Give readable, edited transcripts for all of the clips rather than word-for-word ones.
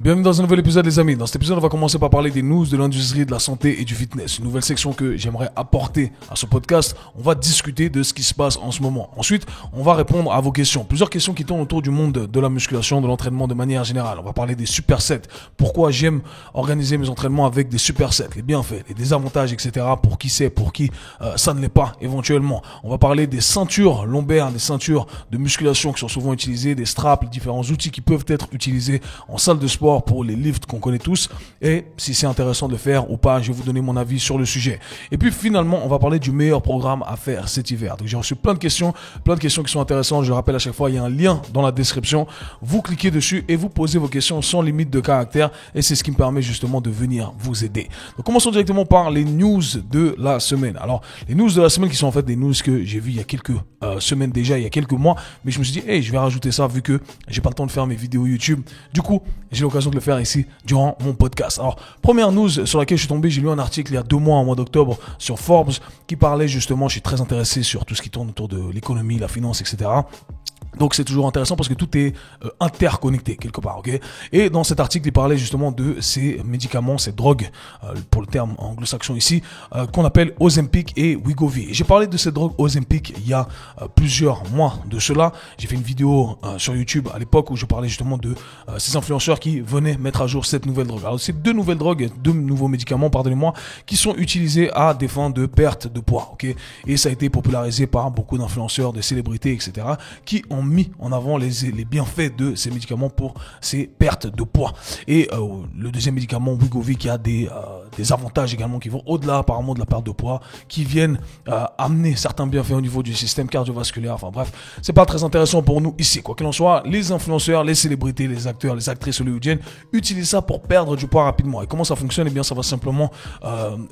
Bienvenue dans un nouvel épisode les amis. Dans cet épisode on va commencer par parler des news de l'industrie de la santé et du fitness. Une nouvelle section que j'aimerais apporter à ce podcast. On va discuter de ce qui se passe en ce moment. Ensuite on va répondre à vos questions. Plusieurs questions qui tournent autour du monde de la musculation, de l'entraînement de manière générale. On va parler des supersets. Pourquoi j'aime organiser mes entraînements avec des supersets, les bienfaits, les désavantages, etc. Pour qui c'est, pour qui ça ne l'est pas éventuellement. On va parler des ceintures lombaires, des ceintures de musculation qui sont souvent utilisées, des straps, les différents outils qui peuvent être utilisés en salle de sport pour les lifts qu'on connaît tous, et si c'est intéressant de le faire ou pas, je vais vous donner mon avis sur le sujet. Et puis finalement, on va parler du meilleur programme à faire cet hiver. Donc j'ai reçu plein de questions qui sont intéressantes. Je le rappelle à chaque fois, il y a un lien dans la description. Vous cliquez dessus et vous posez vos questions sans limite de caractère, et c'est ce qui me permet justement de venir vous aider. Donc commençons directement par les news de la semaine. Alors les news de la semaine qui sont en fait des news que j'ai vues il y a quelques semaines déjà, il y a quelques mois, mais je me suis dit, hey, je vais rajouter ça vu que j'ai pas le temps de faire mes vidéos YouTube. Du coup, j'ai l'occasion de le faire ici durant mon podcast. Alors, première news sur laquelle je suis tombé, j'ai lu un article il y a 2 mois, en mois d'octobre, sur Forbes, qui parlait justement, je suis très intéressé sur tout ce qui tourne autour de l'économie, la finance, etc. Donc c'est toujours intéressant parce que tout est interconnecté quelque part, ok. Et dans cet article, il parlait justement de ces médicaments, ces drogues, pour le terme anglo-saxon ici, qu'on appelle Ozempic et Wegovy. Et j'ai parlé de ces drogues Ozempic il y a plusieurs mois de cela. J'ai fait une vidéo sur YouTube à l'époque où je parlais justement de ces influenceurs qui venaient mettre à jour cette nouvelle drogue. Alors c'est 2 nouvelles drogues, 2 nouveaux médicaments, pardonnez-moi, qui sont utilisés à des fins de perte de poids, ok. Et ça a été popularisé par beaucoup d'influenceurs, de célébrités, etc. qui ont mis en avant les bienfaits de ces médicaments pour ces pertes de poids. Et le deuxième médicament, Wegovy, qui a des avantages également qui vont au-delà apparemment de la perte de poids, qui viennent amener certains bienfaits au niveau du système cardiovasculaire. Enfin bref, c'est pas très intéressant pour nous ici. Quoi qu'il en soit, les influenceurs, les célébrités, les acteurs, les actrices hollywoodiennes utilisent ça pour perdre du poids rapidement. Et comment ça fonctionne? Eh bien, ça va simplement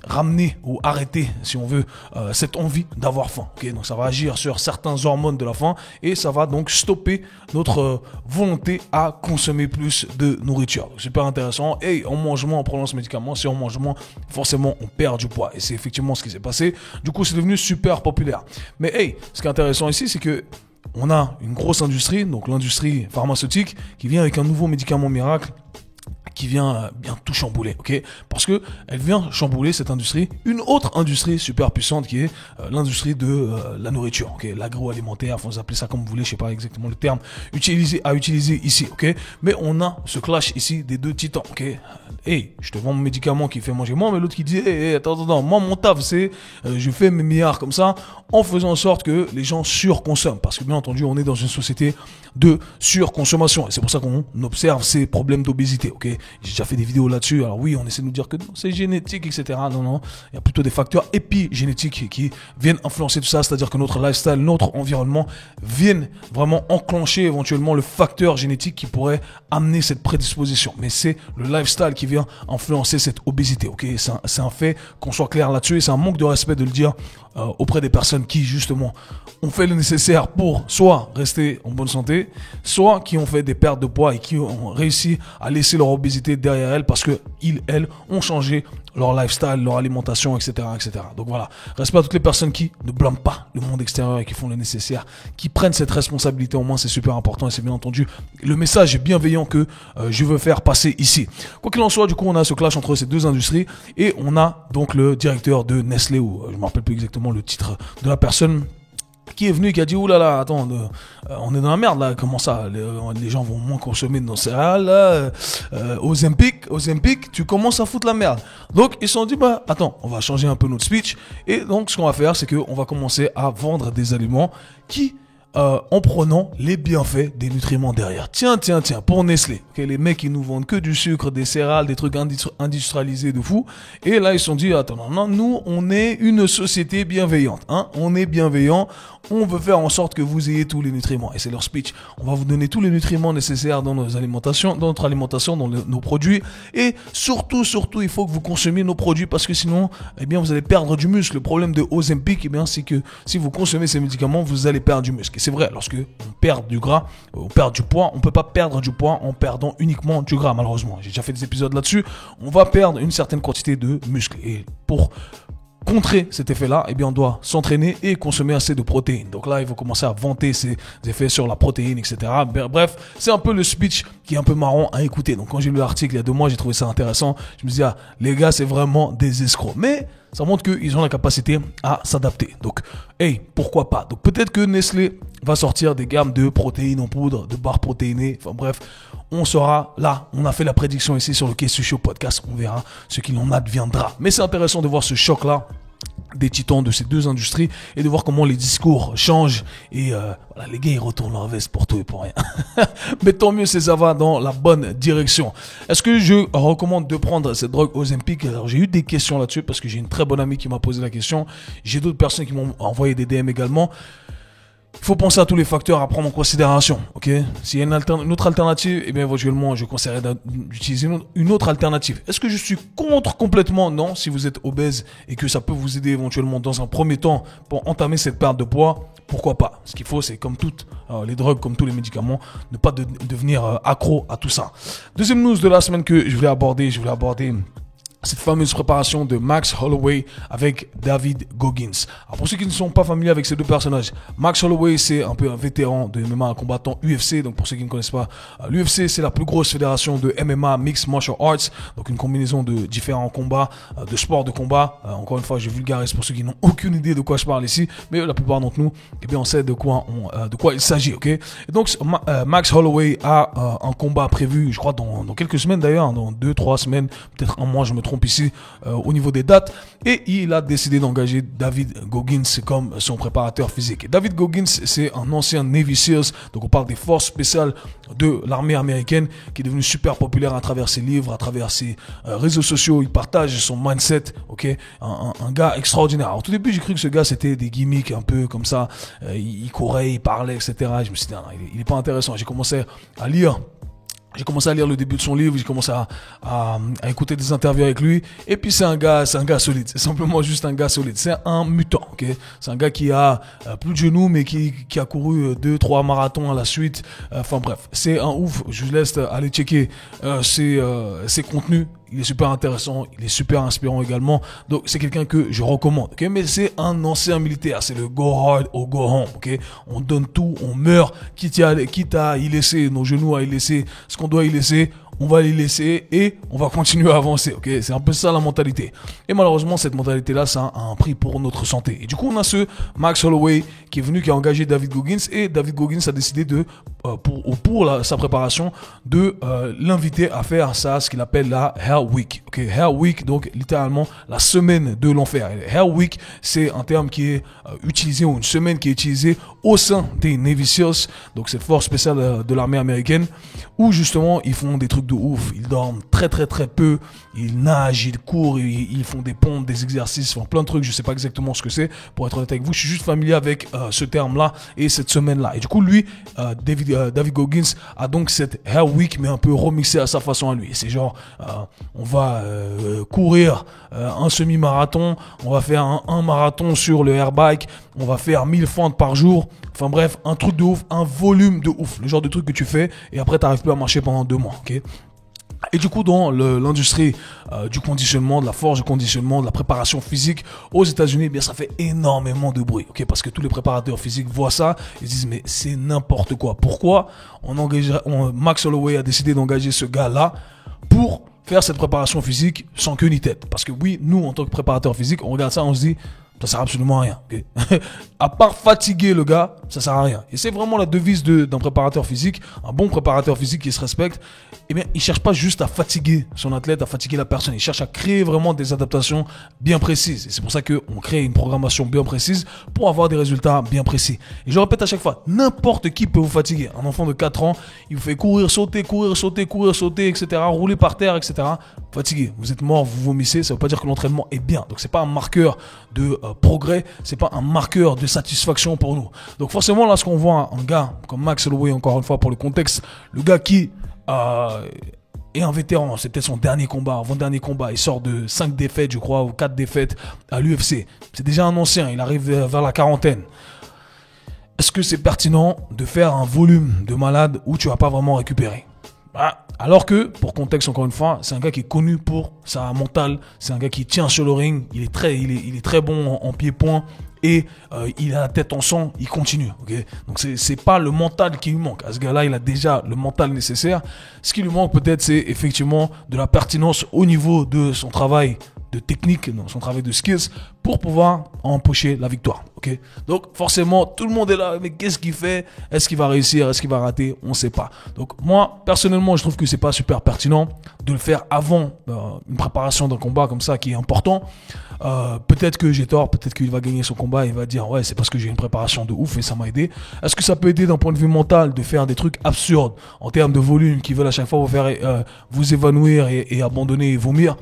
ramener ou arrêter, si on veut, cette envie d'avoir faim. Okay, donc ça va agir sur certains hormones de la faim et ça va donc stopper notre volonté à consommer plus de nourriture. Donc, super intéressant. Et en mange moins en prenant ce médicament, si on mange moins, forcément on perd du poids. Et c'est effectivement ce qui s'est passé. Du coup, c'est devenu super populaire. Mais hey, ce qui est intéressant ici, c'est que on a une grosse industrie, donc l'industrie pharmaceutique, qui vient avec un nouveau médicament miracle, qui vient bien tout chambouler, ok? Parce que elle vient chambouler cette industrie, une autre industrie super puissante qui est l'industrie de la nourriture, ok? L'agroalimentaire, faut appeler ça comme vous voulez, je sais pas exactement le terme à utiliser ici, ok? Mais on a ce clash ici des 2 titans, ok? Hey, je te vends mon médicament qui fait manger moi, mais l'autre qui dit, hey, attends, moi mon taf c'est, je fais mes milliards comme ça, en faisant en sorte que les gens surconsomment, parce que bien entendu on est dans une société de surconsommation, et c'est pour ça qu'on observe ces problèmes d'obésité, ok? J'ai déjà fait des vidéos là-dessus. Alors oui, on essaie de nous dire que non, c'est génétique, etc. Non. Il y a plutôt des facteurs épigénétiques qui viennent influencer tout ça. C'est-à-dire que notre lifestyle, notre environnement viennent vraiment enclencher éventuellement le facteur génétique qui pourrait amener cette prédisposition. Mais c'est le lifestyle qui vient influencer cette obésité. Ok, c'est un fait, qu'on soit clair là-dessus. Et c'est un manque de respect de le dire auprès des personnes qui, justement, ont fait le nécessaire pour soit rester en bonne santé, soit qui ont fait des pertes de poids et qui ont réussi à laisser leur obésité derrière elles parce que elles ont changé leur lifestyle, leur alimentation, etc., etc. Donc voilà, respect à toutes les personnes qui ne blâment pas le monde extérieur et qui font le nécessaire, qui prennent cette responsabilité. Au moins, c'est super important et c'est bien entendu le message bienveillant que je veux faire passer ici. Quoi qu'il en soit, du coup, on a ce clash entre ces 2 industries et on a donc le directeur de Nestlé, ou je ne me rappelle plus exactement le titre de la personne, qui est venu, qui a dit, oulala, attends, on est dans la merde là, comment ça, les gens vont moins consommer de nos céréales, là, Ozempic, tu commences à foutre la merde. Donc ils se sont dit, bah attends, on va changer un peu notre speech, et donc ce qu'on va faire, c'est qu'on va commencer à vendre des aliments qui, en prenant les bienfaits des nutriments derrière. Tiens, pour Nestlé, okay, les mecs ils nous vendent que du sucre, des céréales, des trucs industrialisés de fou. Et là ils se sont dit, attends, non, nous on est une société bienveillante, hein, on est bienveillant, on veut faire en sorte que vous ayez tous les nutriments. Et c'est leur speech. On va vous donner tous les nutriments nécessaires dans notre alimentation, dans nos produits. Et surtout, il faut que vous consommiez nos produits parce que sinon, eh bien, vous allez perdre du muscle. Le problème de Ozempic, eh bien, c'est que si vous consommez ces médicaments, vous allez perdre du muscle. Et c'est vrai, lorsque on perd du gras, on perd du poids, on peut pas perdre du poids en perdant uniquement du gras, malheureusement. J'ai déjà fait des épisodes là-dessus. On va perdre une certaine quantité de muscle. Et pour contrer cet effet-là, eh bien, on doit s'entraîner et consommer assez de protéines. Donc là, ils vont commencer à vanter ses effets sur la protéine, etc. Bref, c'est un peu le speech qui est un peu marrant à écouter. Donc quand j'ai lu l'article il y a 2 mois, j'ai trouvé ça intéressant. Je me dis, ah, les gars, c'est vraiment des escrocs. Mais ça montre qu'ils ont la capacité à s'adapter. Donc, hey, pourquoi pas? Donc peut-être que Nestlé va sortir des gammes de protéines en poudre, de barres protéinées. Enfin bref, on sera là. On a fait la prédiction ici sur le KSU Show podcast. On verra ce qu'il en adviendra. Mais c'est intéressant de voir ce choc-là des titans de ces 2 industries et de voir comment les discours changent et voilà, les gars ils retournent leur veste pour tout et pour rien. Mais tant mieux si ça va dans la bonne direction. Est-ce que je recommande de prendre cette drogue Ozempic? Alors j'ai eu des questions là-dessus parce que j'ai une très bonne amie qui m'a posé la question. J'ai d'autres personnes qui m'ont envoyé des DM également. Il faut penser à tous les facteurs à prendre en considération, ok? S'il y a une autre alternative, eh bien éventuellement je conseillerais d'utiliser une autre alternative. Est-ce que je suis contre complètement? Non, si vous êtes obèse et que ça peut vous aider éventuellement dans un premier temps pour entamer cette perte de poids, pourquoi pas? Ce qu'il faut, c'est comme toutes les drogues, comme tous les médicaments, ne pas devenir accro à tout ça. Deuxième news de la semaine que je voulais aborder cette fameuse préparation de Max Holloway avec David Goggins. Alors pour ceux qui ne sont pas familiers avec ces 2 personnages, Max Holloway c'est un peu un vétéran de MMA, un combattant UFC. Donc pour ceux qui ne connaissent pas, l'UFC c'est la plus grosse fédération de MMA, Mixed Martial Arts. Donc une combinaison de différents combats, de sports de combat. Encore une fois, je vulgarise pour ceux qui n'ont aucune idée de quoi je parle ici, mais la plupart d'entre nous, eh bien on sait de quoi il s'agit, ok? Et donc Max Holloway a un combat prévu, je crois dans quelques semaines d'ailleurs, dans 2-3 semaines, peut-être un mois, je me trompe ici au niveau des dates, et il a décidé d'engager David Goggins comme son préparateur physique. Et David Goggins, c'est un ancien Navy SEALs, donc on parle des forces spéciales de l'armée américaine, qui est devenu super populaire à travers ses livres, à travers ses réseaux sociaux. Il partage son mindset, ok, un gars extraordinaire. Alors, au tout début, j'ai cru que ce gars c'était des gimmicks un peu comme ça, il courait, il parlait, etc. Je me suis dit, non, il est pas intéressant. J'ai commencé à lire le début de son livre, j'ai commencé à écouter des interviews avec lui, et puis c'est un gars solide, c'est simplement juste un gars solide, c'est un mutant, ok, c'est un gars qui a plus de genoux, mais qui a couru 2-3 marathons à la suite, enfin bref, c'est un ouf. Je vous laisse aller checker ses contenus. Il est super intéressant, il est super inspirant également. Donc c'est quelqu'un que je recommande, ok? Mais c'est un ancien militaire, c'est le go hard or go home, ok? On donne tout, on meurt, quitte à y laisser nos genoux, à y laisser ce qu'on doit y laisser, on va les laisser et on va continuer à avancer, ok? C'est un peu ça la mentalité. Et malheureusement, cette mentalité-là, ça a un prix pour notre santé. Et du coup, on a ce Max Holloway qui est venu, qui a engagé David Goggins, et David Goggins a décidé pour sa préparation, de l'inviter à faire ça, ce qu'il appelle la Hell Week. Ok, Hell Week, donc littéralement la semaine de l'enfer. Hell Week, c'est un terme qui est utilisé, ou une semaine qui est utilisée au sein des Navy SEALs, donc cette force spéciale de l'armée américaine, où justement ils font des trucs de ouf. Ils dorment très très très peu, ils nagent, ils courent, ils font des pompes, des exercices, ils font plein de trucs. Je sais pas exactement ce que c'est, pour être honnête avec vous. Je suis juste familier avec ce terme-là et cette semaine-là. Et du coup, lui, David Goggins a donc cette Hell Week, mais un peu remixé à sa façon à lui. C'est genre, on va courir un semi-marathon, on va faire un marathon sur le airbike, on va faire 1000 fentes par jour. Enfin bref, un truc de ouf, un volume de ouf. Le genre de truc que tu fais et après t'arrives plus à marcher pendant 2 mois, ok? Et du coup, dans l'industrie du conditionnement, de la force de conditionnement, de la préparation physique aux États-Unis, eh bien ça fait énormément de bruit, ok? Parce que tous les préparateurs physiques voient ça, ils disent mais c'est n'importe quoi. Pourquoi Max Holloway a décidé d'engager ce gars-là pour faire cette préparation physique sans queue ni tête? Parce que oui, nous en tant que préparateurs physiques, on regarde ça, on se dit ça sert absolument à rien, okay? À part fatiguer le gars, ça sert à rien. Et c'est vraiment la devise d'un préparateur physique. Un bon préparateur physique qui se respecte, eh bien, il cherche pas juste à fatiguer son athlète, à fatiguer la personne. Il cherche à créer vraiment des adaptations bien précises. Et c'est pour ça qu'on crée une programmation bien précise pour avoir des résultats bien précis. Et je répète à chaque fois, n'importe qui peut vous fatiguer. Un enfant de 4 ans, il vous fait courir, sauter, etc., rouler par terre, etc. Fatigué. Vous êtes mort, vous vomissez. Ça veut pas dire que l'entraînement est bien. Donc c'est pas un marqueur de progrès, c'est pas un marqueur de satisfaction pour nous. Donc forcément, là, ce qu'on voit un gars comme Max Holloway, encore une fois pour le contexte, le gars qui est un vétéran, c'était son dernier combat, avant-dernier combat, il sort de 5 défaites, je crois, ou 4 défaites à l'UFC. C'est déjà un ancien, il arrive vers la quarantaine. Est-ce que c'est pertinent de faire un volume de malade où tu vas pas vraiment récupérer? Ah, alors que, pour contexte encore une fois, c'est un gars qui est connu pour sa mentale, c'est un gars qui tient sur le ring, il est très bon en pied-point et il a la tête en sang, il continue. Okay, donc c'est pas le mental qui lui manque. À ce gars-là, il a déjà le mental nécessaire. Ce qui lui manque peut-être, c'est effectivement de la pertinence au niveau de son travail de technique, dans son travail de skills, pour pouvoir empocher la victoire. Okay, donc forcément, tout le monde est là, mais qu'est-ce qu'il fait? Est-ce qu'il va réussir? Est-ce qu'il va rater? On ne sait pas. Donc moi, personnellement, je trouve que c'est pas super pertinent de le faire avant une préparation d'un combat comme ça qui est important. Peut-être que j'ai tort, peut-être qu'il va gagner son combat et il va dire ouais, c'est parce que j'ai une préparation de ouf et ça m'a aidé. Est-ce que ça peut aider d'un point de vue mental de faire des trucs absurdes en termes de volume qui veulent à chaque fois vous faire vous évanouir et abandonner et vomir?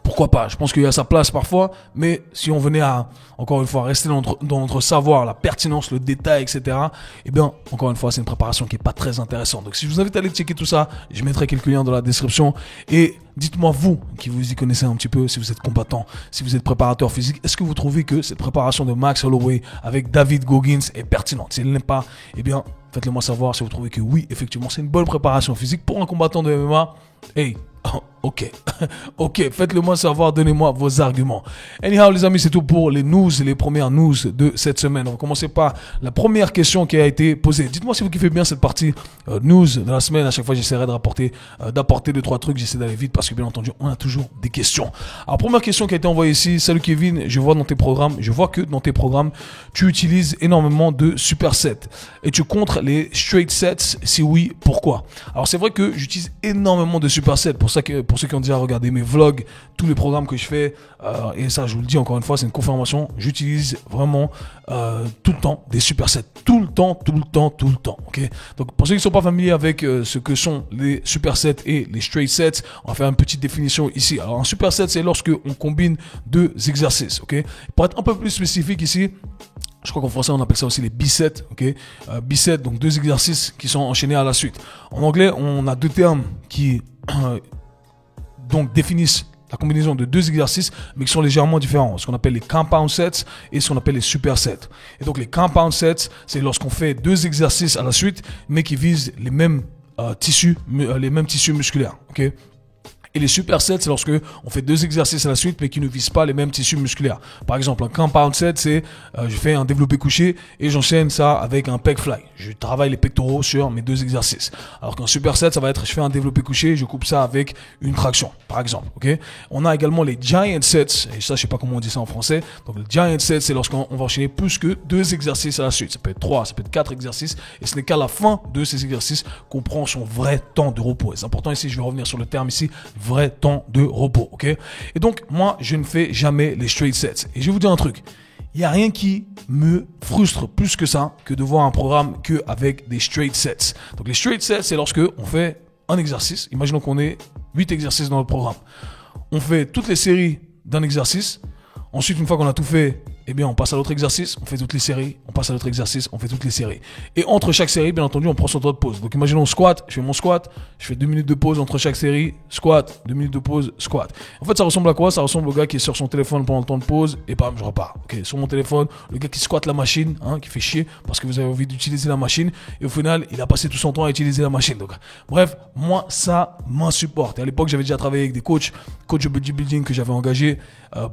Pourquoi pas? Je pense qu'il y a sa place parfois, mais si on venait à, encore une fois, rester dans notre savoir, la pertinence, le détail, etc., eh bien, encore une fois, c'est une préparation qui est pas très intéressante. Donc, si je vous invite à aller checker tout ça, je mettrai quelques liens dans la description. Et dites-moi, vous, qui vous y connaissez un petit peu, si vous êtes combattant, si vous êtes préparateur physique, est-ce que vous trouvez que cette préparation de Max Holloway avec David Goggins est pertinente? Si elle n'est pas, eh bien, faites-le moi savoir si vous trouvez que oui, effectivement, c'est une bonne préparation physique pour un combattant de MMA. Hey, ok, ok, faites-le moi savoir, donnez-moi vos arguments. Anyhow, les amis, c'est tout pour les news, les premières news de cette semaine. On va commencer par la première question qui a été posée. Dites-moi si vous kiffez bien cette partie news de la semaine. À chaque fois, j'essaierai d'apporter 2-3 trucs. J'essaie d'aller vite parce que, bien entendu, on a toujours des questions. Alors, première question qui a été envoyée ici. Salut Kevin, je vois que dans tes programmes, tu utilises énormément de supersets. Et tu comptes les straight sets? Si oui, pourquoi? Alors, c'est vrai que j'utilise énormément de supersets. Pour ceux qui ont déjà regardé mes vlogs, tous les programmes que je fais, et ça je vous le dis encore une fois, c'est une confirmation, j'utilise vraiment tout le temps des supersets, tout le temps, ok. Donc pour ceux qui ne sont pas familiers avec ce que sont les supersets et les straight sets, on va faire une petite définition ici. Alors un superset, c'est lorsque on combine 2 exercices, ok. Pour être un peu plus spécifique ici, je crois qu'en français on appelle ça aussi les bisets, ok. Bisets, donc 2 exercices qui sont enchaînés à la suite. En anglais, on a 2 termes qui donc définissent la combinaison de 2 exercices, mais qui sont légèrement différents. Ce qu'on appelle les compound sets et ce qu'on appelle les supersets. Et donc les compound sets, c'est lorsqu'on fait 2 exercices à la suite, mais qui visent les mêmes tissus musculaires. Ok. Et les supersets, c'est lorsque on fait 2 exercices à la suite, mais qui ne visent pas les mêmes tissus musculaires. Par exemple, un compound set, c'est je fais un développé couché et j'enchaîne ça avec un pec fly. Je travaille les pectoraux sur mes 2 exercices. Alors qu'un superset, ça va être je fais un développé couché, je coupe ça avec une traction, par exemple. Ok. On a également les giant sets, et ça, je sais pas comment on dit ça en français. Donc le giant set, c'est lorsqu'on va enchaîner plus que 2 exercices à la suite. Ça peut être 3, ça peut être 4 exercices, et ce n'est qu'à la fin de ces exercices qu'on prend son vrai temps de repos. Et c'est important ici, je vais revenir sur le terme ici, vrai temps de repos, ok? Et donc, moi, je ne fais jamais les straight sets. Et je vais vous dire un truc. Il n'y a rien qui me frustre plus que ça, que de voir un programme qu'avec des straight sets. Donc, les straight sets, c'est lorsque on fait un exercice. Imaginons qu'on ait 8 exercices dans le programme. On fait toutes les séries d'un exercice. Ensuite, une fois qu'on a tout fait, eh bien, on passe à l'autre exercice, on fait toutes les séries, on passe à l'autre exercice, on fait toutes les séries. Et entre chaque série, bien entendu, on prend son temps de pause. Donc, imaginons squat, je fais mon squat, je fais 2 minutes de pause entre chaque série, squat, 2 minutes de pause, squat. En fait, ça ressemble à quoi? Ça ressemble au gars qui est sur son téléphone pendant le temps de pause et bam, je repars. Ok, sur mon téléphone, le gars qui squatte la machine, qui fait chier parce que vous avez envie d'utiliser la machine et au final, il a passé tout son temps à utiliser la machine. Donc, bref, moi, ça m'insupporte. Et à l'époque, j'avais déjà travaillé avec des coachs de bodybuilding que j'avais engagés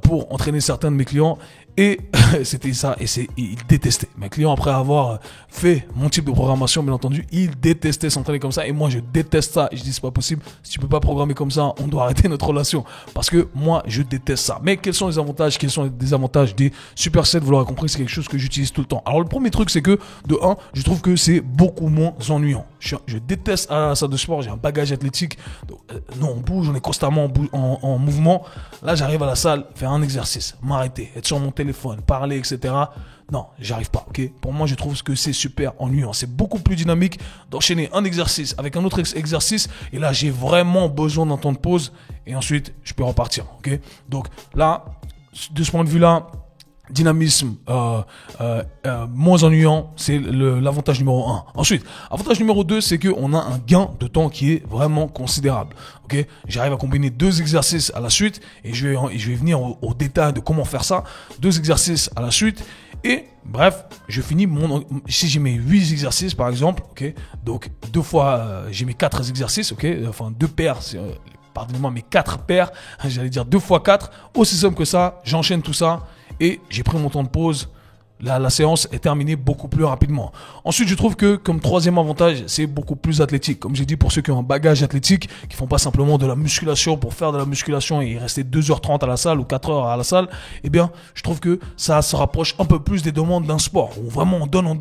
pour entraîner certains de mes clients. Et c'était ça, et ils détestaient. Mes clients, après avoir fait mon type de programmation, bien entendu, ils détestaient s'entraîner comme ça. Et moi, je déteste ça. Et je dis, c'est pas possible. Si tu peux pas programmer comme ça, on doit arrêter notre relation. Parce que moi, je déteste ça. Mais quels sont les avantages, quels sont les désavantages des supersets? Vous l'aurez compris, c'est quelque chose que j'utilise tout le temps. Alors, le premier truc, c'est que, de 1, je trouve que c'est beaucoup moins ennuyant. Je déteste à la salle de sport, j'ai un bagage athlétique. Donc, on bouge, on est constamment en mouvement. Là, j'arrive à la salle, faire un exercice, m'arrêter, être sur mon téléphone, parler, etc. Non, j'arrive pas, ok? Pour moi, je trouve que c'est super ennuyant. C'est beaucoup plus dynamique d'enchaîner un exercice avec un autre exercice. Et là, j'ai vraiment besoin d'un temps de pause. Et ensuite, je peux repartir, ok? Donc là, de ce point de vue-là, dynamisme moins ennuyant, c'est l'avantage numéro 1. Ensuite, avantage numéro 2, c'est qu'on a un gain de temps qui est vraiment considérable. Ok, j'arrive à combiner 2 exercices à la suite et je vais venir au détail de comment faire ça. 2 exercices à la suite Et bref, je finis si j'ai mes 8 exercices par exemple, ok, donc deux fois, j'ai mes 4 exercices, ok, enfin 2 paires, pardonnez-moi, mes 4 paires, j'allais dire 2 fois 4, aussi simple que ça, j'enchaîne tout ça et j'ai pris mon temps de pause. La séance est terminée beaucoup plus rapidement. Ensuite, je trouve que comme troisième avantage, c'est beaucoup plus athlétique. Comme j'ai dit, pour ceux qui ont un bagage athlétique, qui font pas simplement de la musculation pour faire de la musculation et rester 2h30 à la salle ou 4h à la salle, eh bien, je trouve que ça se rapproche un peu plus des demandes d'un sport. Où vraiment on donne,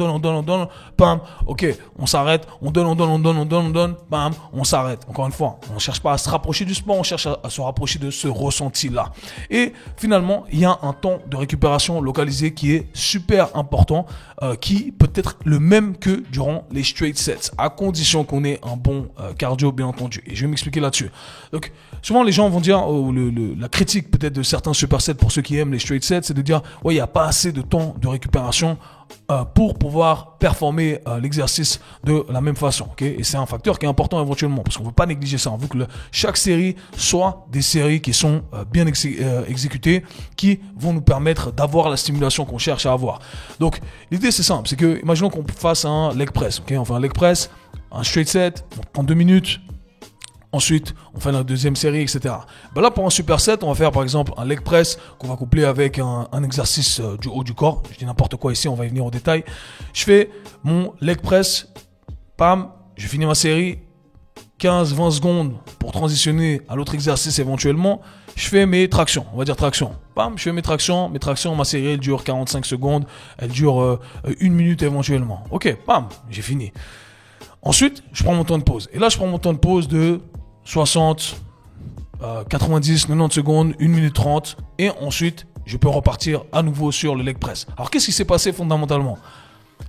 bam, ok, on s'arrête, on donne, bam, on s'arrête. Encore une fois, on cherche pas à se rapprocher du sport, on cherche à se rapprocher de ce ressenti-là. Et finalement, il y a un temps de récupération localisé qui est super important, qui peut être le même que durant les straight sets, à condition qu'on ait un bon cardio, bien entendu. Et je vais m'expliquer là-dessus. Donc, souvent les gens vont dire, la critique peut-être de certains supersets pour ceux qui aiment les straight sets, c'est de dire, ouais, il n'y a pas assez de temps de récupération pour pouvoir performer l'exercice de la même façon. Okay, et c'est un facteur qui est important éventuellement, parce qu'on ne veut pas négliger ça. On veut que chaque série soit des séries qui sont bien exécutées, qui vont nous permettre d'avoir la stimulation qu'on cherche à avoir. Donc, l'idée c'est simple, c'est que, imaginons qu'on fasse un leg press. Okay, on fait un leg press, un straight set, on prend 2 minutes. Ensuite, on fait la deuxième série, etc. Ben là, pour un superset, on va faire par exemple un leg press qu'on va coupler avec un exercice du haut du corps. Je dis n'importe quoi ici, on va y venir au détail. Je fais mon leg press, pam, je finis ma série, 15-20 secondes pour transitionner à l'autre exercice éventuellement. Je fais mes tractions, on va dire tractions. Pam, je fais mes tractions, ma série elle dure 45 secondes, elle dure 1 minute éventuellement. Ok, pam, j'ai fini. Ensuite, je prends mon temps de pause. Et là, je prends mon temps de pause de 60, 90, 90 secondes, 1 minute 30. Et ensuite, je peux repartir à nouveau sur le leg press. Alors, qu'est-ce qui s'est passé fondamentalement ?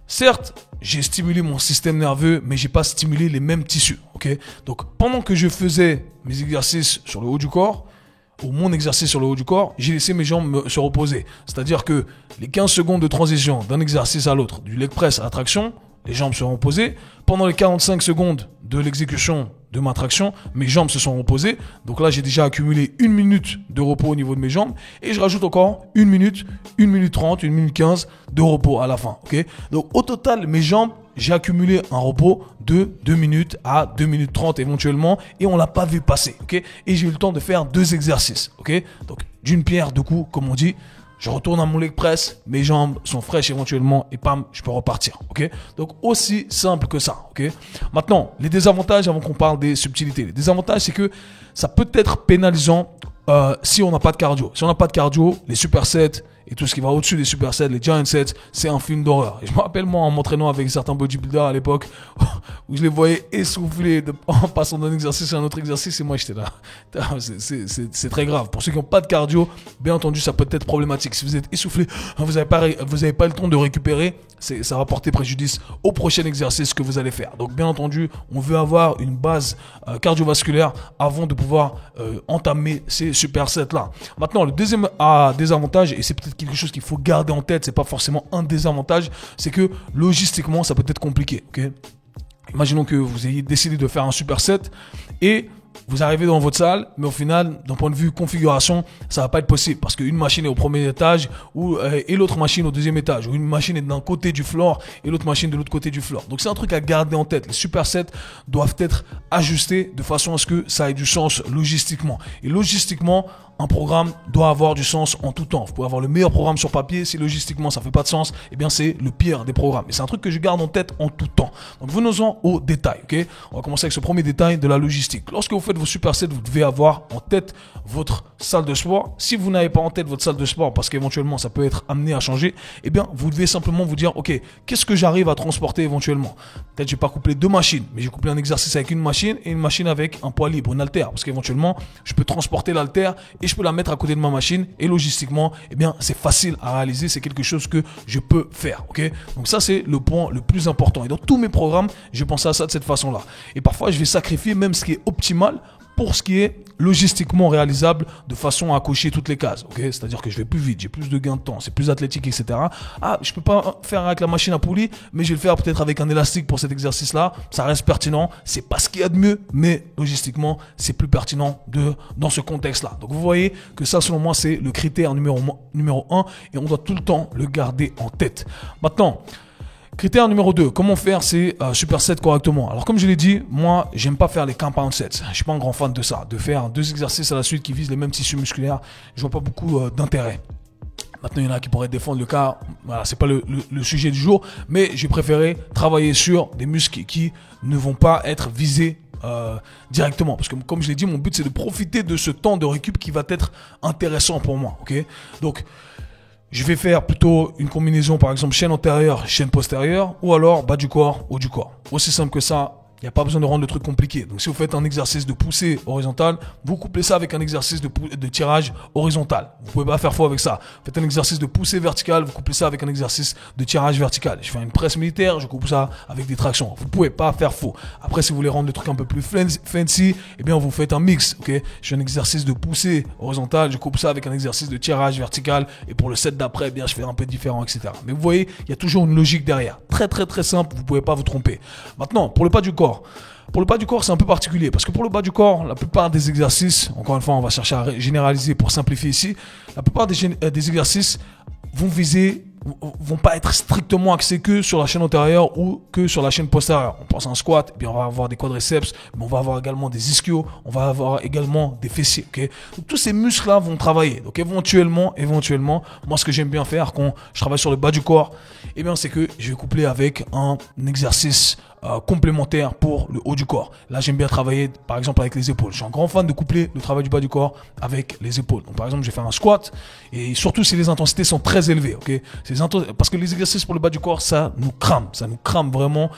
Certes, j'ai stimulé mon système nerveux, mais j'ai pas stimulé les mêmes tissus. Okay ? Donc, pendant que je faisais mes exercices sur le haut du corps, ou mon exercice sur le haut du corps, j'ai laissé mes jambes se reposer. C'est-à-dire que les 15 secondes de transition d'un exercice à l'autre, du leg press à la traction, les jambes seront posées. Pendant les 45 secondes de l'exécution de ma traction, mes jambes se sont reposées. Donc là, j'ai déjà accumulé 1 minute de repos au niveau de mes jambes. Et je rajoute encore 1 minute, 1 minute 30, 1 minute 15 de repos à la fin. Okay ? Donc au total, mes jambes, j'ai accumulé un repos de 2 minutes à 2 minutes 30 éventuellement. Et on l'a pas vu passer. Okay ? Et j'ai eu le temps de faire 2 exercices. Okay ? Donc d'une pierre deux coups, comme on dit. Je retourne à mon leg press, mes jambes sont fraîches éventuellement et pam, je peux repartir. Ok ? Donc aussi simple que ça. Ok ? Maintenant, les désavantages avant qu'on parle des subtilités. Les désavantages, c'est que ça peut être pénalisant si on n'a pas de cardio. Si on n'a pas de cardio, les supersets et tout ce qui va au-dessus des supersets, les giant sets, c'est un film d'horreur. Et je me rappelle moi en m'entraînant avec certains bodybuilders à l'époque où je les voyais essoufflés en passant d'un exercice à un autre exercice et moi j'étais là. C'est très grave. Pour ceux qui n'ont pas de cardio, bien entendu, ça peut être problématique. Si vous êtes essoufflé, vous n'avez pas le temps de récupérer, ça va porter préjudice au prochain exercice que vous allez faire. Donc bien entendu, on veut avoir une base cardiovasculaire avant de pouvoir entamer ces supersets là. Maintenant, le deuxième désavantage, et c'est peut-être quelque chose qu'il faut garder en tête, c'est pas forcément un désavantage, c'est que logistiquement ça peut être compliqué. Okay ? Imaginons que vous ayez décidé de faire un superset et vous arrivez dans votre salle, mais au final, d'un point de vue configuration, ça va pas être possible parce qu'une machine est au premier étage et l'autre machine au deuxième étage, ou une machine est d'un côté du floor et l'autre machine de l'autre côté du floor. Donc c'est un truc à garder en tête. Les supersets doivent être ajustés de façon à ce que ça ait du sens logistiquement. Et logistiquement, un programme doit avoir du sens en tout temps. Vous pouvez avoir le meilleur programme sur papier, si logistiquement ça fait pas de sens, eh bien c'est le pire des programmes. Et c'est un truc que je garde en tête en tout temps. Donc venons-en au détail. Okay ? On va commencer avec ce premier détail de la logistique. Lorsque vous faites vos supersets, vous devez avoir en tête votre salle de sport. Si vous n'avez pas en tête votre salle de sport, parce qu'éventuellement ça peut être amené à changer, eh bien vous devez simplement vous dire, ok, qu'est-ce que j'arrive à transporter éventuellement ? Peut-être je vais pas coupler 2 machines, mais j'ai couplé un exercice avec une machine et une machine avec un poids libre, une haltère, parce qu'éventuellement je peux transporter l'haltère et je peux la mettre à côté de ma machine et logistiquement, eh bien, c'est facile à réaliser, c'est quelque chose que je peux faire, ok ? Donc ça, c'est le point le plus important. Et dans tous mes programmes, je pense à ça de cette façon-là. Et parfois, je vais sacrifier même ce qui est optimal pour ce qui est logistiquement réalisable de façon à cocher toutes les cases. Ok, c'est-à-dire que je vais plus vite, j'ai plus de gains de temps, c'est plus athlétique, etc. Ah, je peux pas faire avec la machine à poulie, mais je vais le faire peut-être avec un élastique pour cet exercice-là. Ça reste pertinent. C'est pas ce qu'il y a de mieux, mais logistiquement, c'est plus pertinent dans ce contexte-là. Donc vous voyez que ça, selon moi, c'est le critère numéro 1 et on doit tout le temps le garder en tête. Maintenant, critère numéro 2, comment faire ces supersets correctement. Alors comme je l'ai dit, moi j'aime pas faire les compound sets. Je suis pas un grand fan de ça, de faire 2 exercices à la suite qui visent les mêmes tissus musculaires. Je vois pas beaucoup d'intérêt. Maintenant, il y en a qui pourraient défendre le cas. Voilà, c'est pas le sujet du jour, mais j'ai préféré travailler sur des muscles qui ne vont pas être visés directement. Parce que comme je l'ai dit, mon but c'est de profiter de ce temps de récup qui va être intéressant pour moi. Ok, donc je vais faire plutôt une combinaison, par exemple, chaîne antérieure, chaîne postérieure, ou alors bas du corps, haut du corps. Aussi simple que ça. Il n'y a pas besoin de rendre le truc compliqué. Donc, si vous faites un exercice de poussée horizontale, vous couplez ça avec un exercice de tirage horizontal. Vous pouvez pas faire faux avec ça. Faites un exercice de poussée verticale, vous couplez ça avec un exercice de tirage vertical. Je fais une presse militaire, je couple ça avec des tractions. Vous pouvez pas faire faux. Après, si vous voulez rendre le truc un peu plus fancy, eh bien, vous faites un mix, ok? Je fais un exercice de poussée horizontale, je couple ça avec un exercice de tirage vertical. Et pour le set d'après, eh bien, je fais un peu différent, etc. Mais vous voyez, il y a toujours une logique derrière. Très, très, très simple. Vous pouvez pas vous tromper. Maintenant, pour le bas du corps. Pour le bas du corps, c'est un peu particulier parce que pour le bas du corps, la plupart des exercices, encore une fois, on va chercher à généraliser pour simplifier ici, la plupart des exercices vont pas être strictement axés que sur la chaîne antérieure ou que sur la chaîne postérieure. On pense à un squat, eh bien on va avoir des quadriceps, mais on va avoir également des ischios, on va avoir également des fessiers. Okay, donc tous ces muscles-là vont travailler. Donc éventuellement, moi ce que j'aime bien faire quand je travaille sur le bas du corps, eh bien c'est que je vais coupler avec un exercice complémentaire pour le haut du corps. Là, j'aime bien travailler, par exemple, avec les épaules. Je suis un grand fan de coupler le travail du bas du corps avec les épaules. Donc, par exemple, je vais faire un squat et surtout si les intensités sont très élevées, ok? Parce que les exercices pour le bas du corps, ça nous crame vraiment.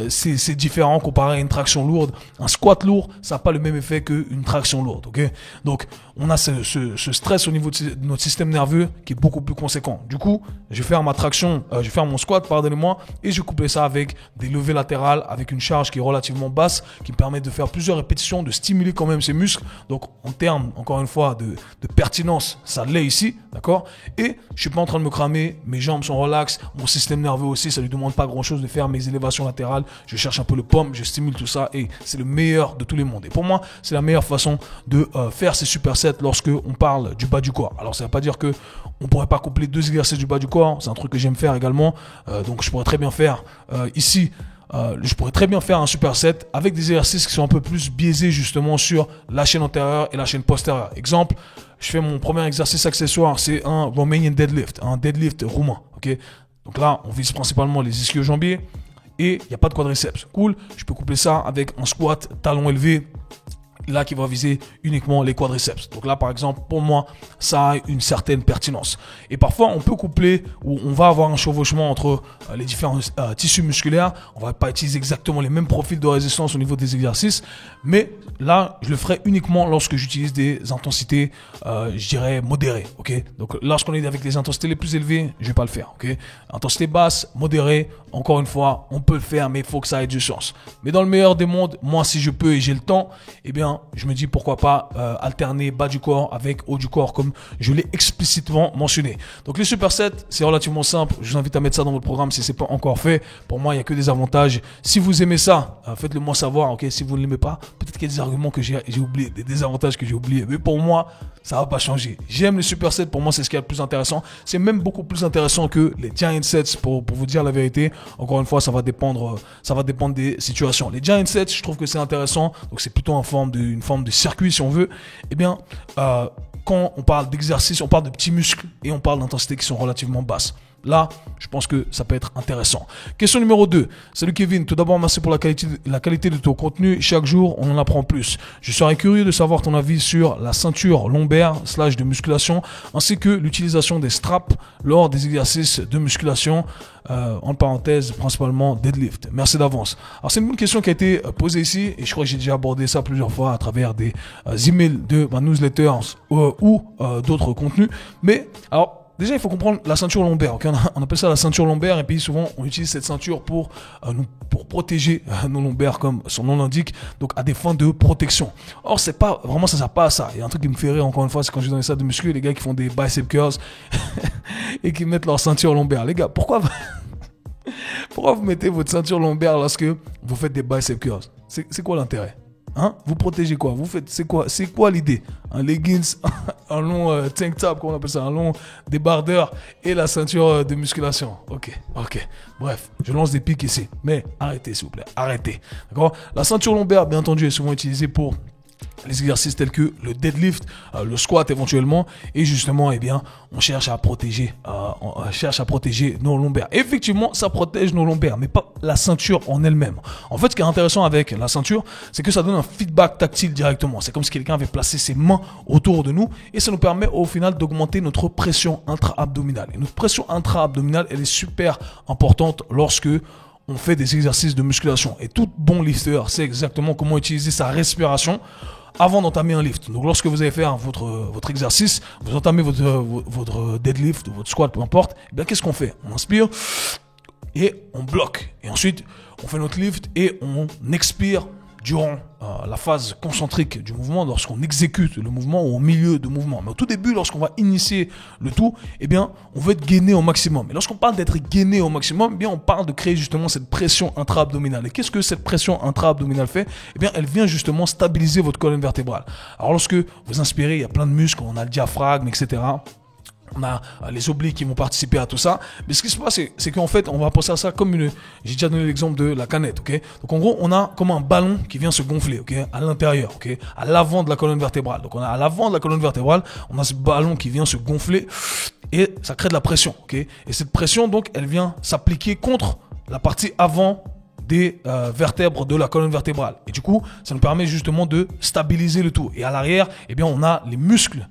C'est différent comparé à une traction lourde. Un squat lourd, ça n'a pas le même effet qu'une traction lourde, ok? Donc, on a ce stress au niveau de notre système nerveux qui est beaucoup plus conséquent. Du coup, je vais faire je vais faire mon squat, pardonnez-moi, et je vais coupler ça avec des levées latérales avec une charge qui est relativement basse, qui me permet de faire plusieurs répétitions, de stimuler quand même ces muscles. Donc, en termes, encore une fois, de pertinence, ça l'est ici, d'accord? Et je suis pas en train de me cramer, mes jambes sont relax, mon système nerveux aussi, ça lui demande pas grand-chose de faire mes élévations latérales. Je cherche un peu le pompe, je stimule tout ça et c'est le meilleur de tous les mondes. Et pour moi, c'est la meilleure façon de faire ces supersets lorsque on parle du bas du corps. Alors, ça veut pas dire que on pourrait pas coupler 2 exercices du bas du corps, c'est un truc que j'aime faire également. Donc, je pourrais très bien faire ici. Je pourrais très bien faire un superset avec des exercices qui sont un peu plus biaisés justement sur la chaîne antérieure et la chaîne postérieure. Exemple, je fais mon premier exercice accessoire, c'est un Romanian deadlift, un deadlift roumain. Ok, donc là, on vise principalement les ischio-jambiers et il n'y a pas de quadriceps. Cool, je peux coupler ça avec un squat talon élevé. Là, qui va viser uniquement les quadriceps. Donc là, par exemple, pour moi, ça a une certaine pertinence. Et parfois, on peut coupler ou on va avoir un chevauchement entre les différents tissus musculaires. On va pas utiliser exactement les mêmes profils de résistance au niveau des exercices. Mais là, je le ferai uniquement lorsque j'utilise des intensités, je dirais, modérées. Okay, donc, lorsqu'on est avec les intensités les plus élevées, je vais pas le faire. Okay, intensité basse, modérée, encore une fois, on peut le faire, mais il faut que ça ait du sens. Mais dans le meilleur des mondes, moi, si je peux et j'ai le temps, eh bien, je me dis pourquoi pas alterner bas du corps avec haut du corps comme je l'ai explicitement mentionné. Donc les supersets, c'est relativement simple. Je vous invite à mettre ça dans votre programme si c'est pas encore fait. Pour moi, il y a que des avantages. Si vous aimez ça, faites-le moi savoir. Ok, si vous ne l'aimez pas, peut-être qu'il y a des arguments que j'ai oubliés, des désavantages que j'ai oubliés. Mais pour moi, ça va pas changer. J'aime les supersets. Pour moi, c'est ce qui est le plus intéressant. C'est même beaucoup plus intéressant que les giant sets pour vous dire la vérité. Encore une fois, ça va dépendre des situations. Les giant sets, je trouve que c'est intéressant. Donc c'est plutôt une forme de circuit si on veut. Eh bien, quand on parle d'exercice, on parle de petits muscles et on parle d'intensités qui sont relativement basses. Là, je pense que ça peut être intéressant. Question numéro 2. Salut Kevin, tout d'abord merci pour la qualité de ton contenu. Chaque jour, on en apprend plus. Je serais curieux de savoir ton avis sur la ceinture lombaire / de musculation, ainsi que l'utilisation des straps lors des exercices de musculation, en parenthèse, principalement deadlift. Merci d'avance. Alors, c'est une bonne question qui a été posée ici, et je crois que j'ai déjà abordé ça plusieurs fois à travers des emails de ma newsletter ou d'autres contenus. Mais, alors, déjà, il faut comprendre la ceinture lombaire. Okay, on appelle ça la ceinture lombaire, et puis souvent, on utilise cette ceinture pour protéger nos lombaires, comme son nom l'indique, donc à des fins de protection. Or, c'est pas vraiment, ça sert pas à ça. Il y a un truc qui me fait rire, encore une fois, c'est quand je vais dans les salles de muscu, les gars qui font des bicep curls et qui mettent leur ceinture lombaire. Les gars, pourquoi vous mettez votre ceinture lombaire lorsque vous faites des bicep curls? C'est quoi l'intérêt? Hein? Vous protégez quoi? Vous faites, c'est quoi l'idée? Un leggings, un long tank top, comment on appelle ça? Un long débardeur et la ceinture de musculation. Ok. Bref, je lance des pics ici. Mais arrêtez, s'il vous plaît. Arrêtez. D'accord? La ceinture lombaire, bien entendu, est souvent utilisée pour les exercices tels que le deadlift, le squat éventuellement, et justement, eh bien, on cherche à protéger nos lombaires. Effectivement, ça protège nos lombaires, mais pas la ceinture en elle-même. En fait, ce qui est intéressant avec la ceinture, c'est que ça donne un feedback tactile directement. C'est comme si quelqu'un avait placé ses mains autour de nous, et ça nous permet au final d'augmenter notre pression intra-abdominale. Et notre pression intra-abdominale, elle est super importante lorsque on fait des exercices de musculation. Et tout bon lifter sait exactement comment utiliser sa respiration avant d'entamer un lift. Donc lorsque vous allez faire votre exercice, vous entamez votre deadlift, votre squat, peu importe, eh bien qu'est-ce qu'on fait? On inspire et on bloque. Et ensuite, on fait notre lift et on expire durant la phase concentrique du mouvement, lorsqu'on exécute le mouvement ou au milieu de mouvement. Mais au tout début, lorsqu'on va initier le tout, eh bien, on veut être gainé au maximum. Et lorsqu'on parle d'être gainé au maximum, eh bien, on parle de créer justement cette pression intra-abdominale. Et qu'est-ce que cette pression intra-abdominale fait? Eh bien, elle vient justement stabiliser votre colonne vertébrale. Alors, lorsque vous inspirez, il y a plein de muscles, on a le diaphragme, etc. On a les obliques qui vont participer à tout ça. Mais ce qui se passe, c'est qu'en fait, on va penser à ça comme j'ai déjà donné l'exemple de la canette, ok? Donc, en gros, on a comme un ballon qui vient se gonfler, ok? À l'intérieur, ok? À l'avant de la colonne vertébrale. Donc, à l'avant de la colonne vertébrale, on a ce ballon qui vient se gonfler et ça crée de la pression, ok? Et cette pression, donc, elle vient s'appliquer contre la partie avant des vertèbres de la colonne vertébrale. Et du coup, ça nous permet justement de stabiliser le tout. Et à l'arrière, eh bien, on a les muscles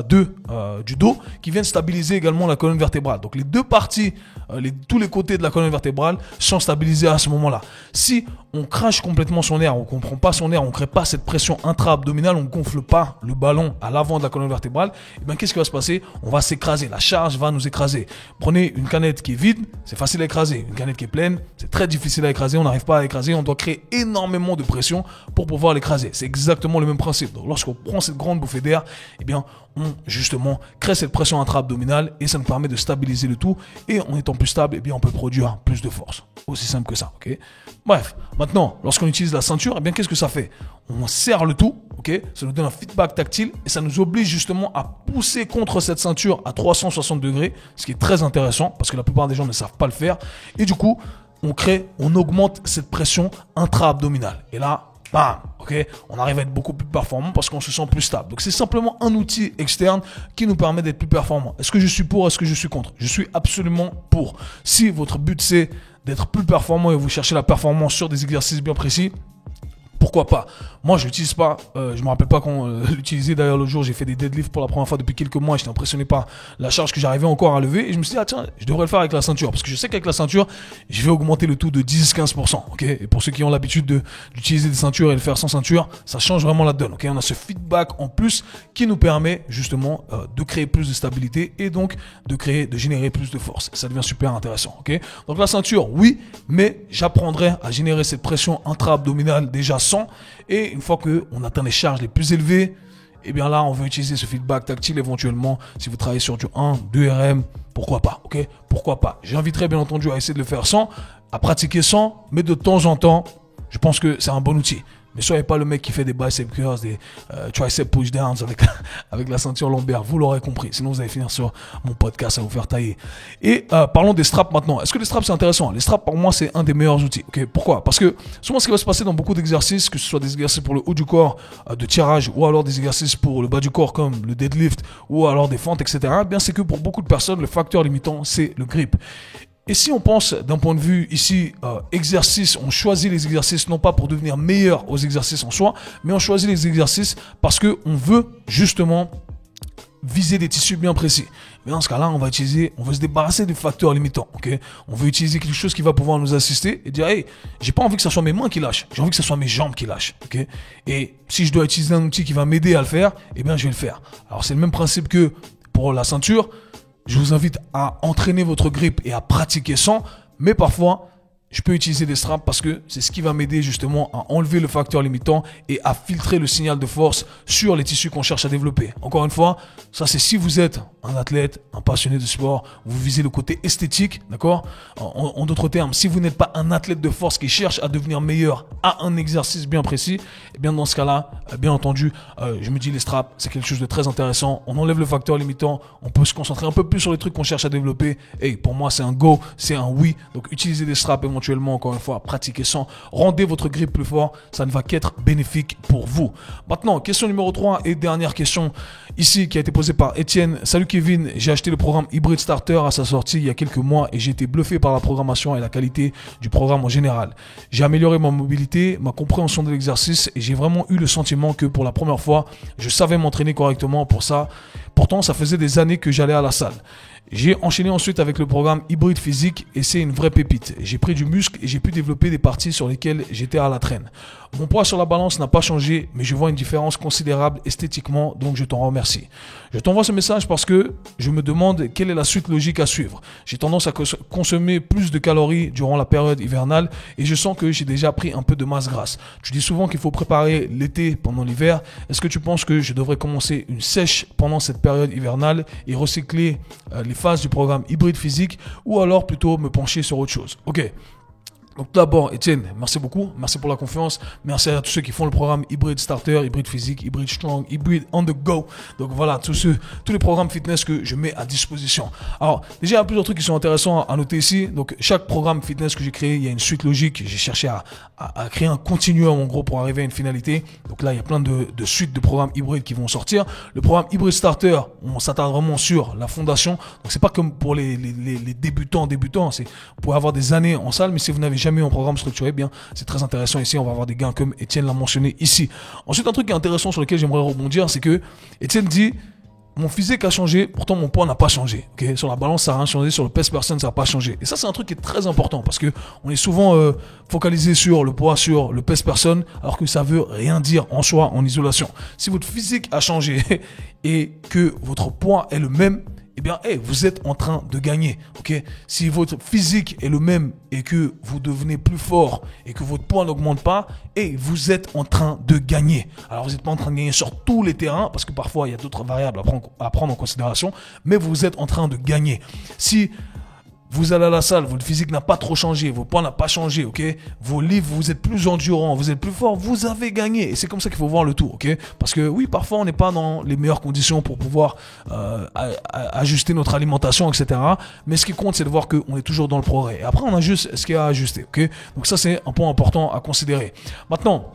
du dos qui viennent stabiliser également la colonne vertébrale. Donc les deux parties, tous les côtés de la colonne vertébrale sont stabilisés à ce moment-là. Si on crache complètement son air, on ne comprend pas son air, on ne crée pas cette pression intra-abdominale, on ne gonfle pas le ballon à l'avant de la colonne vertébrale, et bien qu'est-ce qui va se passer? On va s'écraser, la charge va nous écraser. Prenez une canette qui est vide, c'est facile à écraser. Une canette qui est pleine, c'est très difficile à écraser, on n'arrive pas à écraser, on doit créer énormément de pression pour pouvoir l'écraser. C'est exactement le même principe. Donc lorsqu'on prend cette grande bouffée d'air, eh bien on justement crée cette pression intra-abdominale et ça nous permet de stabiliser le tout, et en étant plus stable, eh bien on peut produire plus de force. Aussi simple que ça, ok? Bref, maintenant, lorsqu'on utilise la ceinture, eh bien qu'est-ce que ça fait? On serre le tout, ok? Ça nous donne un feedback tactile et ça nous oblige justement à pousser contre cette ceinture à 360 degrés, ce qui est très intéressant parce que la plupart des gens ne savent pas le faire. Et du coup, on augmente cette pression intra-abdominale. Et là, bam, ok, on arrive à être beaucoup plus performant parce qu'on se sent plus stable. Donc c'est simplement un outil externe qui nous permet d'être plus performant. Est-ce que je suis pour? Est-ce que je suis contre? Je suis absolument pour. Si votre but c'est d'être plus performant et vous cherchez la performance sur des exercices bien précis, pourquoi pas? Moi, je l'utilise pas. Je me rappelle pas quand l'utiliser. D'ailleurs, l'autre jour, j'ai fait des deadlifts pour la première fois depuis quelques mois. J'étais impressionné par la charge que j'arrivais encore à lever. Et je me suis dit, ah tiens, je devrais le faire avec la ceinture. Parce que je sais qu'avec la ceinture, je vais augmenter le tout de 10-15%. Ok? Et pour ceux qui ont l'habitude d'utiliser des ceintures et de le faire sans ceinture, ça change vraiment la donne. Ok? On a ce feedback en plus qui nous permet justement de créer plus de stabilité et donc de générer plus de force. Ça devient super intéressant. Ok? Donc la ceinture, oui, mais j'apprendrai à générer cette pression intra-abdominale déjà sans. Et une fois qu'on atteint les charges les plus élevées, et bien là, on veut utiliser ce feedback tactile éventuellement. Si vous travaillez sur du 1, 2 RM, pourquoi pas, ok? Pourquoi pas? J'inviterai bien entendu à essayer de le faire sans, à pratiquer sans, mais de temps en temps, je pense que c'est un bon outil. Mais soyez pas le mec qui fait des bicep curls, des tricep push downs avec la ceinture lombaire. Vous l'aurez compris. Sinon, vous allez finir sur mon podcast à vous faire tailler. Et parlons des straps maintenant. Est-ce que les straps, c'est intéressant? Les straps, pour moi, c'est un des meilleurs outils. Okay? Pourquoi? Parce que souvent, ce qui va se passer dans beaucoup d'exercices, que ce soit des exercices pour le haut du corps, de tirage, ou alors des exercices pour le bas du corps, comme le deadlift, ou alors des fentes, etc., eh bien, c'est que pour beaucoup de personnes, le facteur limitant, c'est le grip. Et si on pense d'un point de vue ici exercice, on choisit les exercices non pas pour devenir meilleur aux exercices en soi, mais on choisit les exercices parce que on veut justement viser des tissus bien précis. Mais dans ce cas-là, on veut se débarrasser du facteur limitant, ok? On veut utiliser quelque chose qui va pouvoir nous assister et dire, hey, j'ai pas envie que ce soit mes mains qui lâchent, j'ai envie que ce soit mes jambes qui lâchent, ok? Et si je dois utiliser un outil qui va m'aider à le faire, eh bien, je vais le faire. Alors, c'est le même principe que pour la ceinture. je vous invite à entraîner votre grip et à pratiquer sans, mais parfois, je peux utiliser des straps parce que c'est ce qui va m'aider justement à enlever le facteur limitant et à filtrer le signal de force sur les tissus qu'on cherche à développer. Encore une fois, ça c'est si vous êtes un athlète, un passionné de sport, vous visez le côté esthétique, d'accord ? En d'autres termes, si vous n'êtes pas un athlète de force qui cherche à devenir meilleur à un exercice bien précis, eh bien dans ce cas-là, bien entendu, je me dis les straps, c'est quelque chose de très intéressant. On enlève le facteur limitant, on peut se concentrer un peu plus sur les trucs qu'on cherche à développer. Et pour moi, c'est un go, c'est un oui. Donc utilisez des straps éventuellement, encore une fois, pratiquez sans, rendez votre grip plus fort, ça ne va qu'être bénéfique pour vous. Maintenant, question numéro 3 et dernière question ici qui a été posée par Étienne. Salut Kevin, j'ai acheté le programme Hybrid Starter à sa sortie il y a quelques mois et j'ai été bluffé par la programmation et la qualité du programme en général. J'ai amélioré ma mobilité, ma compréhension de l'exercice et j'ai vraiment eu le sentiment que pour la première fois, je savais m'entraîner correctement pour ça. Pourtant, ça faisait des années que j'allais à la salle. J'ai enchaîné ensuite avec le programme Hybride Physique et c'est une vraie pépite. J'ai pris du muscle et j'ai pu développer des parties sur lesquelles j'étais à la traîne. Mon poids sur la balance n'a pas changé, mais je vois une différence considérable esthétiquement, donc je t'en remercie. Je t'envoie ce message parce que je me demande quelle est la suite logique à suivre. J'ai tendance à consommer plus de calories durant la période hivernale et je sens que j'ai déjà pris un peu de masse grasse. Tu dis souvent qu'il faut préparer l'été pendant l'hiver. Est-ce que tu penses que je devrais commencer une sèche pendant cette période hivernale et recycler les phases du programme Hybride Physique ou alors plutôt me pencher sur autre chose? Ok. Donc d'abord, Étienne, merci beaucoup, merci pour la confiance, merci à tous ceux qui font le programme Hybrid Starter, Hybrid Physique, Hybrid Strong, Hybrid On The Go. Donc voilà, tous les programmes fitness que je mets à disposition. Alors déjà, il y a plusieurs trucs qui sont intéressants à noter ici. Donc chaque programme fitness que j'ai créé, il y a une suite logique. J'ai cherché à créer un continuum en gros pour arriver à une finalité. Donc là, il y a plein de suites de programmes hybrides qui vont sortir. Le programme Hybrid Starter, on s'attarde vraiment sur la fondation. Donc c'est pas comme pour les débutants. Vous pouvez avoir des années en salle, mais si vous n'avez jamais eu un programme structuré, bien, c'est très intéressant ici. On va avoir des gains comme Étienne l'a mentionné ici. Ensuite, un truc qui est intéressant sur lequel j'aimerais rebondir, c'est que Étienne dit mon physique a changé, pourtant mon poids n'a pas changé. Okay, sur la balance, ça n'a rien changé. Sur le pèse personne, ça n'a pas changé. Et ça, c'est un truc qui est très important parce que on est souvent focalisé sur le poids, sur le pèse personne, alors que ça veut rien dire en soi, en isolation. Si votre physique a changé et que votre poids est le même, eh bien, vous êtes en train de gagner, ok? Si votre physique est le même et que vous devenez plus fort et que votre poids n'augmente pas, vous êtes en train de gagner. Alors, vous n'êtes pas en train de gagner sur tous les terrains parce que parfois, il y a d'autres variables à prendre en considération, mais vous êtes en train de gagner. Si vous allez à la salle, votre physique n'a pas trop changé, vos poids n'ont pas changé, ok? Vos livres, vous êtes plus endurant, vous êtes plus fort, vous avez gagné. Et c'est comme ça qu'il faut voir le tout, ok? Parce que oui, parfois on n'est pas dans les meilleures conditions pour pouvoir ajuster notre alimentation, etc. Mais ce qui compte, c'est de voir qu'on est toujours dans le progrès. Et après, on a juste ce qu'il y a à ajuster, ok? Donc ça, c'est un point important à considérer. Maintenant,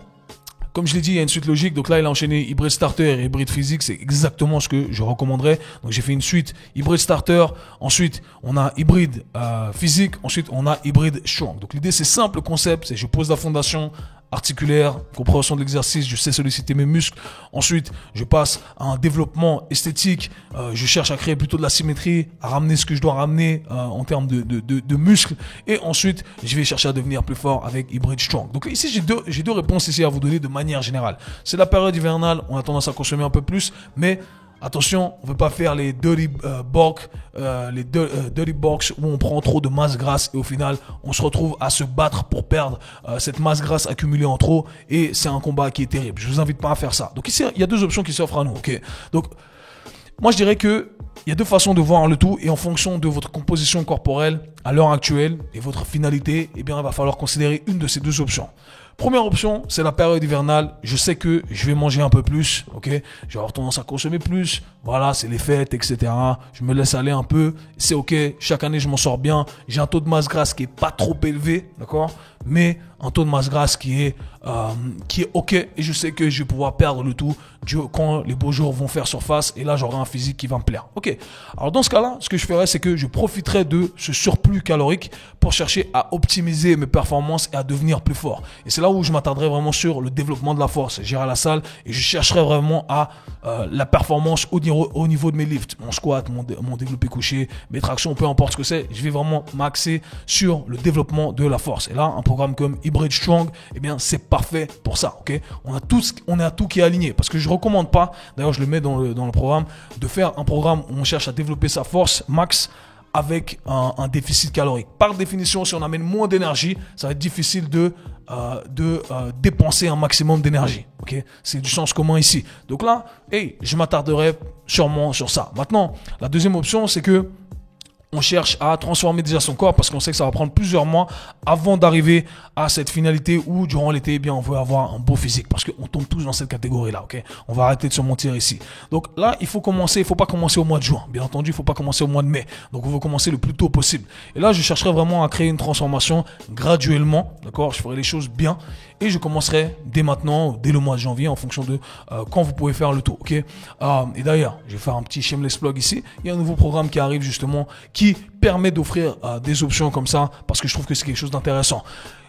comme je l'ai dit, il y a une suite logique. Donc là, il a enchaîné Hybrid Starter et Hybrid Physique. C'est exactement ce que je recommanderais. Donc j'ai fait une suite Hybrid Starter. Ensuite, on a Hybrid Physique. Ensuite, on a Hybrid Strong. Donc l'idée, c'est simple. Le concept, c'est je pose la fondation articulaire, compréhension de l'exercice, je sais solliciter mes muscles. Ensuite, je passe à un développement esthétique. Je cherche à créer plutôt de la symétrie, à ramener ce que je dois ramener en termes de muscles. Et ensuite, je vais chercher à devenir plus fort avec Hybrid Strong. Donc ici, j'ai deux réponses ici à vous donner de manière générale. C'est la période hivernale, on a tendance à consommer un peu plus, mais attention, on ne veut pas faire les dirty bulk, dirty box où on prend trop de masse grasse et au final, on se retrouve à se battre pour perdre cette masse grasse accumulée en trop et c'est un combat qui est terrible. Je vous invite pas à faire ça. Donc ici, il y a deux options qui s'offrent à nous. Ok. Donc moi, je dirais que il y a deux façons de voir le tout et en fonction de votre composition corporelle à l'heure actuelle et votre finalité, eh bien, il va falloir considérer une de ces deux options. Première option, c'est la période hivernale. Je sais que je vais manger un peu plus, ok? Je vais avoir tendance à consommer plus. Voilà, c'est les fêtes, etc. Je me laisse aller un peu. C'est ok. Chaque année, je m'en sors bien. J'ai un taux de masse grasse qui est pas trop élevé, d'accord? Mais un taux de masse grasse qui est ok. Et je sais que je vais pouvoir perdre le tout quand les beaux jours vont faire surface. Et là, j'aurai un physique qui va me plaire. Ok. Alors, dans ce cas-là, ce que je ferai, c'est que je profiterai de ce surplus calorique pour chercher à optimiser mes performances et à devenir plus fort. Et c'est là où je m'attarderai vraiment sur le développement de la force. J'irai à la salle et je chercherai vraiment à la performance au niveau de mes lifts, mon squat, mon développé couché, mes tractions, peu importe ce que c'est. Je vais vraiment m'axer sur le développement de la force. Et là, un programme comme Hybrid Strong, eh bien, c'est parfait pour ça, ok? On a tout qui est aligné. Parce que je recommande pas, d'ailleurs, je le mets dans le programme, de faire un programme où on cherche à développer sa force max avec un déficit calorique. Par définition, si on amène moins d'énergie, ça va être difficile de dépenser un maximum d'énergie. Ok, c'est du sens commun ici. Donc là, je m'attarderai sûrement sur ça. Maintenant, la deuxième option, c'est que on cherche à transformer déjà son corps parce qu'on sait que ça va prendre plusieurs mois avant d'arriver à cette finalité où durant l'été, eh bien, on veut avoir un beau physique parce qu'on tombe tous dans cette catégorie-là, ok? On va arrêter de se mentir ici. Donc là, il faut pas commencer au mois de juin. Bien entendu, il faut pas commencer au mois de mai. Donc on veut commencer le plus tôt possible. Et là, je chercherai vraiment à créer une transformation graduellement, d'accord? Je ferai les choses bien et je commencerai dès maintenant, dès le mois de janvier, en fonction de quand vous pouvez faire le tour, ok? Et d'ailleurs, je vais faire un petit shameless plug ici. Il y a un nouveau programme qui arrive justement qui permet d'offrir des options comme ça parce que je trouve que c'est quelque chose d'intéressant.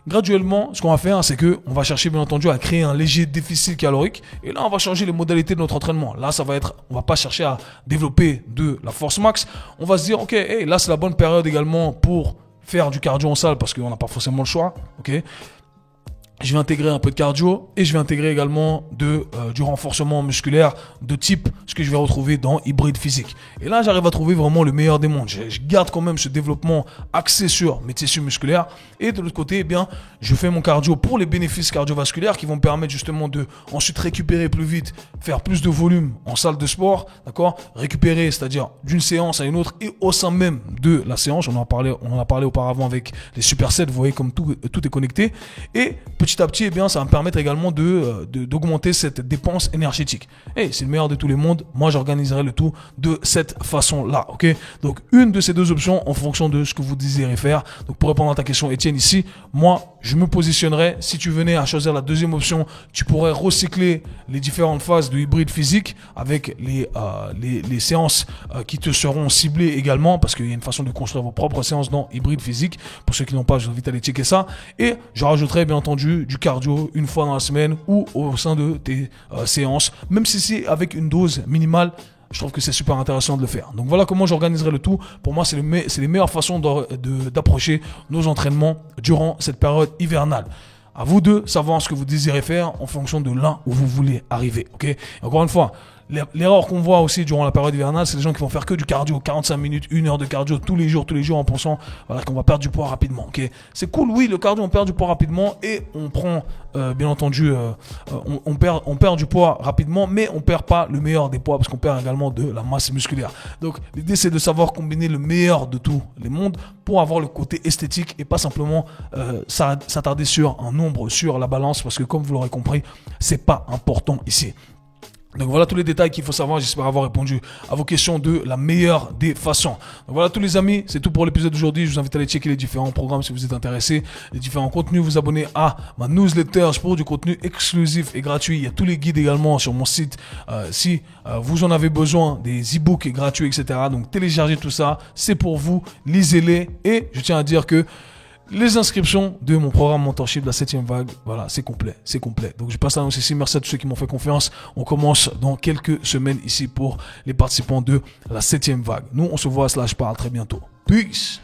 Graduellement, ce qu'on va faire, c'est que on va chercher bien entendu à créer un léger déficit calorique et là on va changer les modalités de notre entraînement. Là, on va pas chercher à développer de la force max. On va se dire, ok, là c'est la bonne période également pour faire du cardio en salle parce qu'on n'a pas forcément le choix, ok. Je vais intégrer un peu de cardio et je vais intégrer également du renforcement musculaire de type ce que je vais retrouver dans Hybrid Physique. Et là, j'arrive à trouver vraiment le meilleur des mondes. Je garde quand même ce développement axé sur mes tissus musculaires. Et de l'autre côté, eh bien, je fais mon cardio pour les bénéfices cardiovasculaires qui vont me permettre justement de ensuite récupérer plus vite, faire plus de volume en salle de sport, d'accord? Récupérer, c'est-à-dire d'une séance à une autre et au sein même de la séance. On en a parlé auparavant avec les supersets. Vous voyez comme tout est connecté. Et petit à petit, eh bien, ça va me permettre également d'augmenter cette dépense énergétique. C'est le meilleur de tous les mondes. Moi, j'organiserai le tout de cette façon-là, ok? Donc, une de ces deux options en fonction de ce que vous désirez faire. Donc, pour répondre à ta question, Étienne, ici, moi, je me positionnerais. Si tu venais à choisir la deuxième option, tu pourrais recycler les différentes phases de hybride physique avec les séances qui te seront ciblées également parce qu'il y a une façon de construire vos propres séances dans hybride physique. Pour ceux qui n'ont pas, je vous invite à aller checker ça. Et je rajouterai bien entendu du cardio une fois dans la semaine ou au sein de tes séances, même si c'est avec une dose minimale. Je trouve que c'est super intéressant de le faire. Donc voilà comment j'organiserai le tout. Pour moi, c'est les meilleures façons d'approcher nos entraînements durant cette période hivernale. À vous de savoir ce que vous désirez faire en fonction de là où vous voulez arriver. Ok? Et encore une fois, l'erreur qu'on voit aussi durant la période hivernale, c'est les gens qui vont faire que du cardio, 45 minutes, 1 heure de cardio tous les jours en pensant qu'on va perdre du poids rapidement. Ok, c'est cool, oui, le cardio, on perd du poids rapidement et on prend, bien entendu, on perd du poids rapidement, mais on perd pas le meilleur des poids parce qu'on perd également de la masse musculaire. Donc, l'idée, c'est de savoir combiner le meilleur de tous les mondes pour avoir le côté esthétique et pas simplement s'attarder sur un nombre, sur la balance, parce que comme vous l'aurez compris, c'est pas important ici. Donc voilà tous les détails qu'il faut savoir. J'espère avoir répondu à vos questions de la meilleure des façons. Donc voilà tous les amis, c'est tout pour l'épisode d'aujourd'hui. Je vous invite à aller checker les différents programmes si vous êtes intéressés, les différents contenus, vous abonner à ma newsletter pour du contenu exclusif et gratuit. Il y a tous les guides également sur mon site si vous en avez besoin, des e-books gratuits, etc. Donc téléchargez tout ça, c'est pour vous, lisez-les. Et je tiens à dire que les inscriptions de mon programme mentorship de la 7e vague, voilà, c'est complet. Donc je passe l'annonce ici. Merci à tous ceux qui m'ont fait confiance. On commence dans quelques semaines ici pour les participants de la 7e vague. Nous, on se voit /parle très bientôt. Peace.